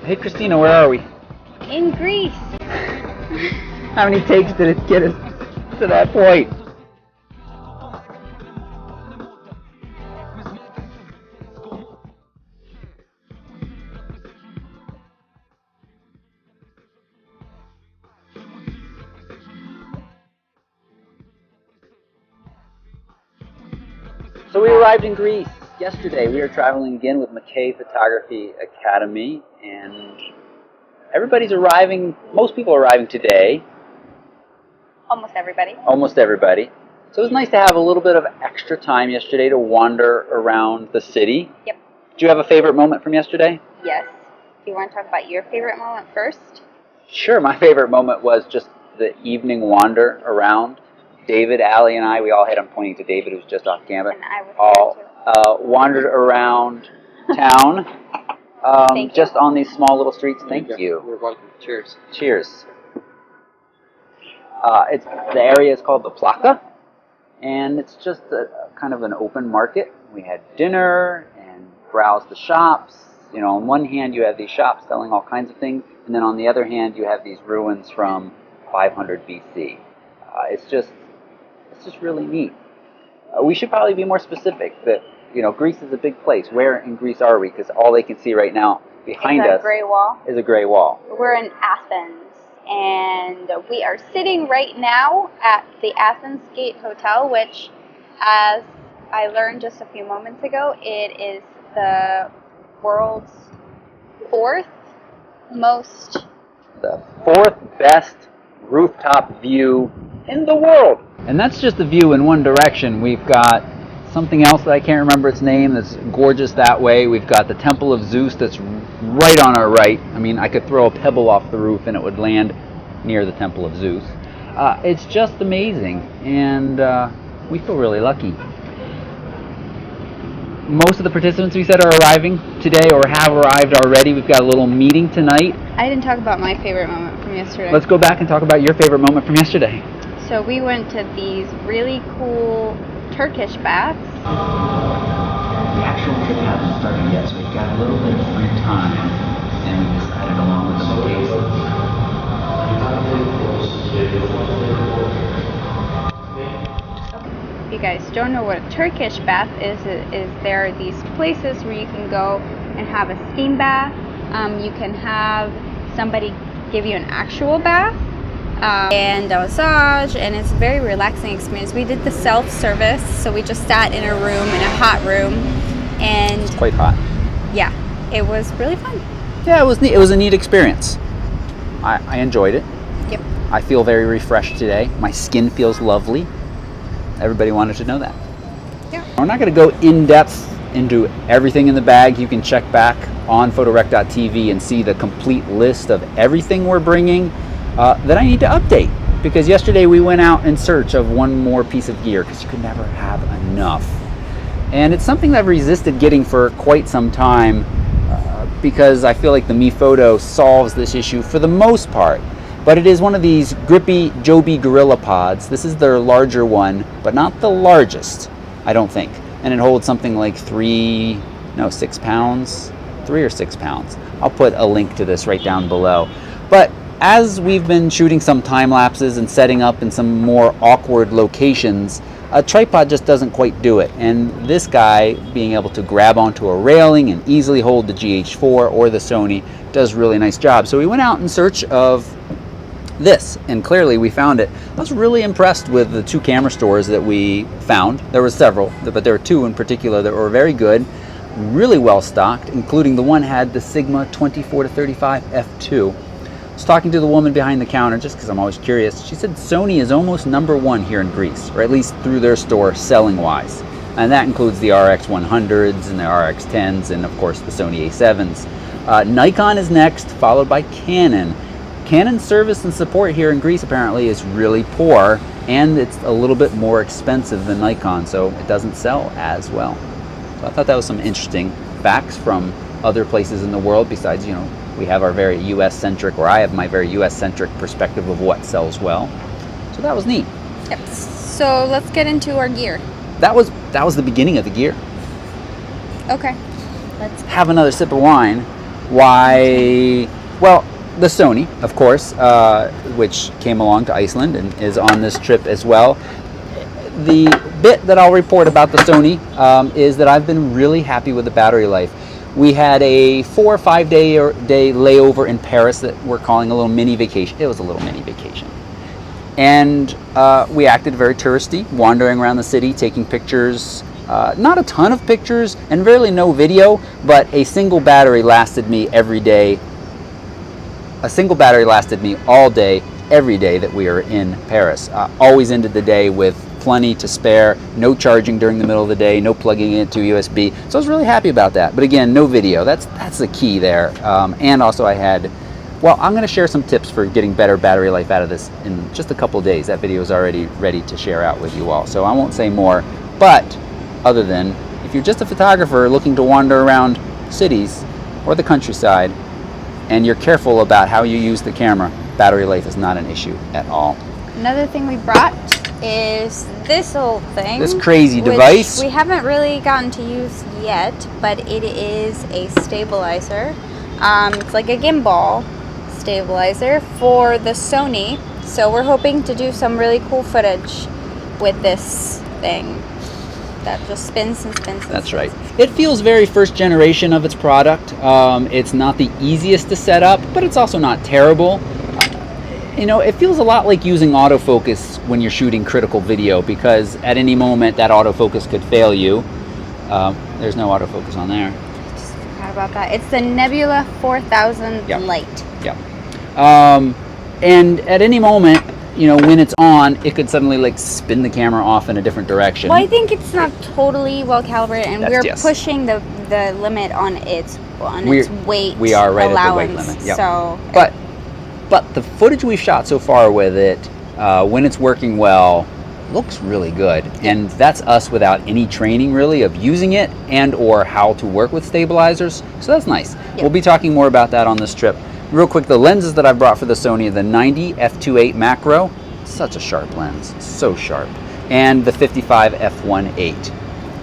Hey Christina, where are we? In Greece. How many takes did it get us to that point? So we arrived in Greece yesterday. We are traveling again with McKay Photography Academy, and everybody's arriving. Most people are arriving today. Almost everybody. Almost everybody. So it was nice to have a little bit of extra time yesterday to wander around the city. Yep. Do you have a favorite moment from yesterday? Yes. Do you want to talk about your favorite moment first? Sure. My favorite moment was just the evening wander around. David, Allie, and I, we all had, I'm pointing to David who's just off camera, And I was all wandered around town just on these small little streets. Thank you. You're welcome. Cheers. Cheers. The area is called the Plaka, and it's just a kind of an open market. We had dinner and browsed the shops. You know, on one hand you have these shops selling all kinds of things, and then on the other hand you have these ruins from 500 BC. It's just really neat. We should probably be more specific that, you know, Greece is a big place. Where in Greece are we? Because all they can see right now behind us is a gray wall. We're in Athens, and we are sitting right now at the Athens Gate Hotel, which, as I learned just a few moments ago, it is the world's fourth best rooftop view in the world. And that's just the view in one direction. We've got something else that I can't remember its name that's gorgeous that way. We've got the Temple of Zeus that's right on our right. I mean, I could throw a pebble off the roof and it would land near the Temple of Zeus. It's just amazing, and we feel really lucky. Most of the participants, we said, are arriving today or have arrived already. We've got a little meeting tonight. I didn't talk about my favorite moment from yesterday. Let's go back and talk about your favorite moment from yesterday. So we went to these really cool Turkish baths. The actual trip hasn't started yet, so we've got a little bit of free time, and we decided along with the If you guys don't know what a Turkish bath is there are these places where you can go and have a steam bath. You can have somebody give you an actual bath. And a massage, and it's a very relaxing experience. We did the self-service, so we just sat in a room, in a hot room, and It's quite hot. Yeah, it was really fun. Yeah, it was neat. It was a neat experience. I enjoyed it. Yep. I feel very refreshed today. My skin feels lovely. Everybody wanted to know that. Yeah. We're not going to go in depth into everything in the bag. You can check back on photorec.tv and see the complete list of everything we're bringing. That I need to update, because yesterday we went out in search of one more piece of gear, because you could never have enough. And it's something that I've resisted getting for quite some time, because I feel like the Mi Photo solves this issue for the most part. But it is one of these grippy Joby Gorilla Pods. This is their larger one, but not the largest, I don't think. And it holds something like 6 pounds, 3 or 6 pounds. I'll put a link to this right down below. But as we've been shooting some time lapses and setting up in some more awkward locations, a tripod just doesn't quite do it. And this guy, being able to grab onto a railing and easily hold the GH4 or the Sony, does a really nice job. So we went out in search of this, and clearly we found it. I was really impressed with the 2 camera stores that we found. There were several, but there were 2 in particular that were very good, really well stocked, including the one had the Sigma 24-35 f2. I was talking to the woman behind the counter, just because I'm always curious. She said Sony is almost #1 here in Greece, or at least through their store selling wise. And that includes the RX100s and the RX10s and of course the Sony A7s. Nikon is next, followed by Canon. Canon's service and support here in Greece apparently is really poor, and it's a little bit more expensive than Nikon, so it doesn't sell as well. So I thought that was some interesting facts from other places in the world, besides, you know, we have our very US-centric, or I have my very US-centric perspective of what sells well. So that was neat. Yep. So let's get into our gear. That was the beginning of the gear. Okay. Let's have another sip of wine. Why? Well, the Sony, of course, which came along to Iceland and is on this trip as well. The bit that I'll report about the Sony is that I've been really happy with the battery life. We had a 4 or 5 day layover in Paris that we're calling a little mini vacation. It was a little mini vacation. And we acted very touristy, wandering around the city, taking pictures. Not a ton of pictures and really no video, but a single battery lasted me every day. A single battery lasted me all day, every day that we were in Paris. Always ended the day with plenty to spare, no charging during the middle of the day, no plugging it to USB. So I was really happy about that. But again, no video. That's the key there. And also I had, well, I'm going to share some tips for getting better battery life out of this in just a couple days. That video is already ready to share out with you all. So I won't say more. But other than, if you're just a photographer looking to wander around cities or the countryside and you're careful about how you use the camera, battery life is not an issue at all. Another thing we brought is this old thing. This crazy device. We haven't really gotten to use yet, but it is a stabilizer. It's like a gimbal stabilizer for the Sony. So we're hoping to do some really cool footage with this thing that just spins and spins. That's right. It feels very first generation of its product. It's not the easiest to set up, but it's also not terrible. You know, it feels a lot like using autofocus when you're shooting critical video, because at any moment that autofocus could fail you. There's no autofocus on there. Just forgot about that. It's the Nebula 4000 Lite. Yeah. And at any moment, you know, when it's on, it could suddenly like spin the camera off in a different direction. Well, I think it's not totally well calibrated, and we're pushing the limit on its weight. We are right allowance, at the weight limit. Yep. So, but the footage we've shot so far with it, when it's working well, looks really good. And that's us without any training really of using it and or how to work with stabilizers. So that's nice. Yep. We'll be talking more about that on this trip. Real quick, the lenses that I brought for the Sony, the 90 f2.8 macro, such a sharp lens, so sharp, and the 55 f1.8.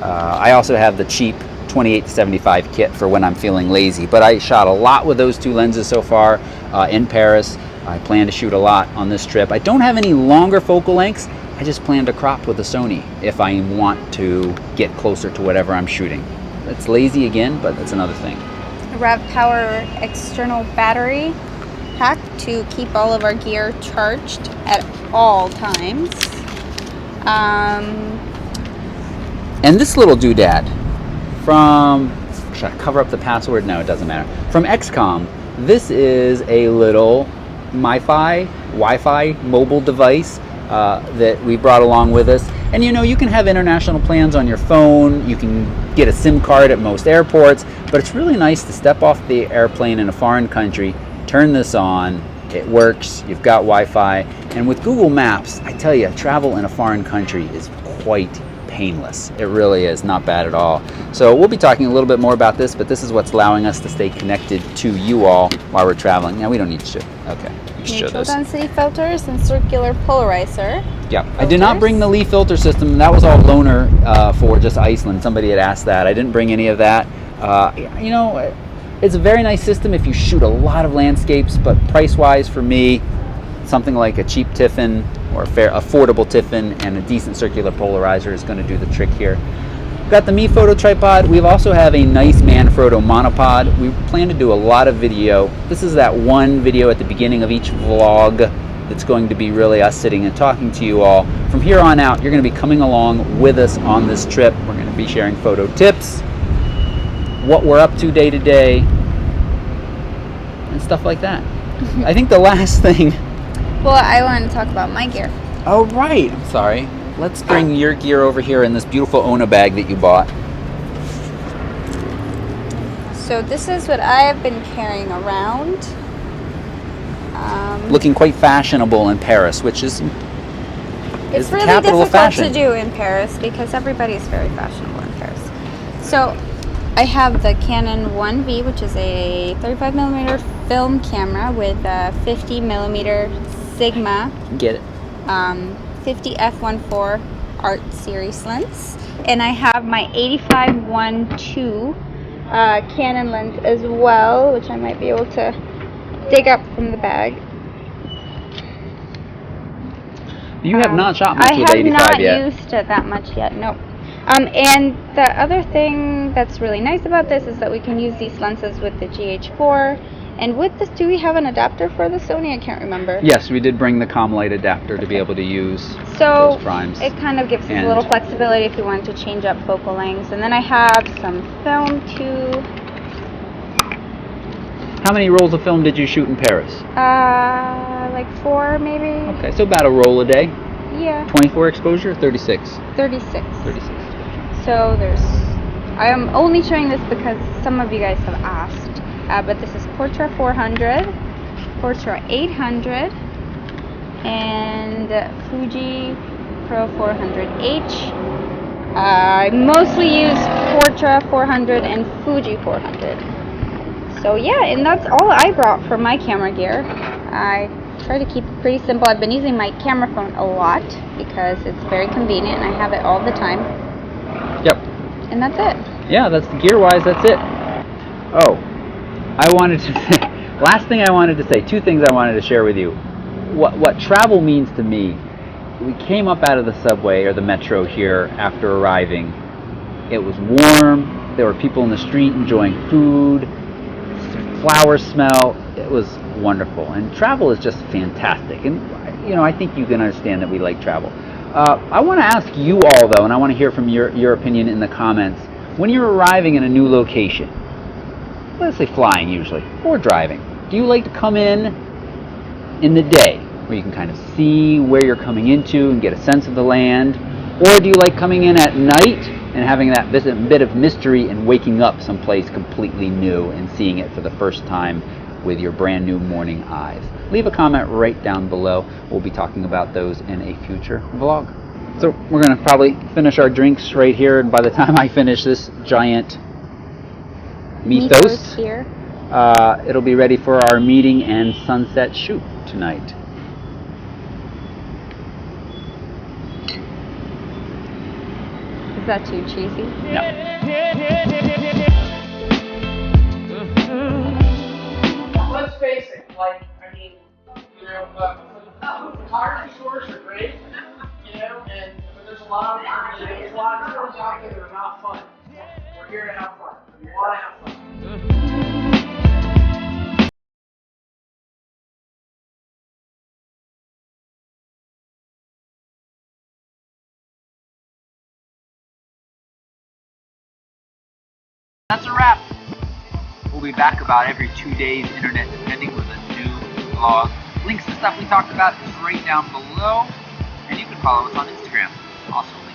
I also have the cheap 28-75 kit for when I'm feeling lazy, but I shot a lot with those two lenses so far in Paris. I plan to shoot a lot on this trip. I don't have any longer focal lengths. I just plan to crop with the Sony if I want to get closer to whatever I'm shooting. It's lazy again, but that's another thing. Rev Power external battery pack to keep all of our gear charged at all times. And this little doodad from, should I cover up the password? No, it doesn't matter. From XCOM, this is a little Wi-Fi mobile device that we brought along with us. And you know, you can have international plans on your phone, you can get a SIM card at most airports, but it's really nice to step off the airplane in a foreign country, turn this on, it works, you've got Wi-Fi, and with Google Maps, I tell you, travel in a foreign country is quite painless. It really is, not bad at all. So we'll be talking a little bit more about this, but this is what's allowing us to stay connected to you all while we're traveling. Now we don't need to show. Okay, you show Neutral those. density filters and circular polarizer. Yeah, I did not bring the Lee filter system. That was all loaner for just Iceland. Somebody had asked that. I didn't bring any of that. You know, it's a very nice system if you shoot a lot of landscapes, but price-wise for me, something like a cheap Tiffin or a fair, affordable Tiffin and a decent circular polarizer is going to do the trick here. We've got the Mi Photo tripod. We also have a nice Manfrotto monopod. We plan to do a lot of video. This is that one video at the beginning of each vlog that's going to be really us sitting and talking to you all. From here on out, you're going to be coming along with us on this trip. We're going to be sharing photo tips, what we're up to day to day, and stuff like that. I think the last thing... Well, I want to talk about my gear. Oh, right. I'm sorry. Let's bring your gear over here in this beautiful Ona bag that you bought. So this is what I have been carrying around. Looking quite fashionable in Paris, which is it's the really capital of difficult fashion. to do in Paris because everybody is very fashionable in Paris. So I have the Canon 1V, which is a 35mm film camera with a 50mm Sigma. Get it. 50 f1.4 art series lens, and I have my 85-1.2 Canon lens as well, which I might be able to dig up from the bag. You have not shot much with 85 yet. I have not used it that much yet, nope. And the other thing that's really nice about this is that we can use these lenses with the GH4. And with this, do we have an adapter for the Sony? I can't remember. Yes, we did bring the ComLight adapter to be able to use those primes. It kind of gives us a little flexibility if you want to change up focal lengths. And then I have some film too. How many rolls of film did you shoot in Paris? Like 4 maybe. Okay, so about a roll a day? Yeah. 24 exposure, 36? 36. 36. So I am only showing this because some of you guys have asked. But this is Portra 400, Portra 800, and Fuji Pro 400H. I mostly use Portra 400 and Fuji 400. So yeah, and that's all I brought for my camera gear. I try to keep it pretty simple. I've been using my camera phone a lot because it's very convenient and I have it all the time. Yep. And that's it. Yeah, that's gear-wise, that's it. Oh, I wanted to say, last thing I wanted to say, 2 things I wanted to share with you. What travel means to me, we came up out of the subway or the metro here after arriving. It was warm, there were people in the street enjoying food, flower smell. It was wonderful, and travel is just fantastic. And I think you can understand that we like travel. I want to ask you all though, and I want to hear from your opinion in the comments. When you're arriving in a new location, let's say flying usually, or driving, do you like to come in the day where you can kind of see where you're coming into and get a sense of the land, or do you like coming in at night and having that bit of mystery and waking up someplace completely new and seeing it for the first time with your brand new morning eyes? Leave a comment right down below. We'll be talking about those in a future vlog. So we're going to probably finish our drinks right here, and by the time I finish this giant mythos here, it'll be ready for our meeting and sunset shoot tonight. Is that too cheesy? No. Let's face it, photography stores are great, but there's a lot of stores out there that are not fun. We're here to have fun. We want to have fun. That's a wrap. We'll be back about every 2 days, internet depending, with a new vlog. Links to stuff we talked about is right down below, and you can follow us on Instagram. Awesome.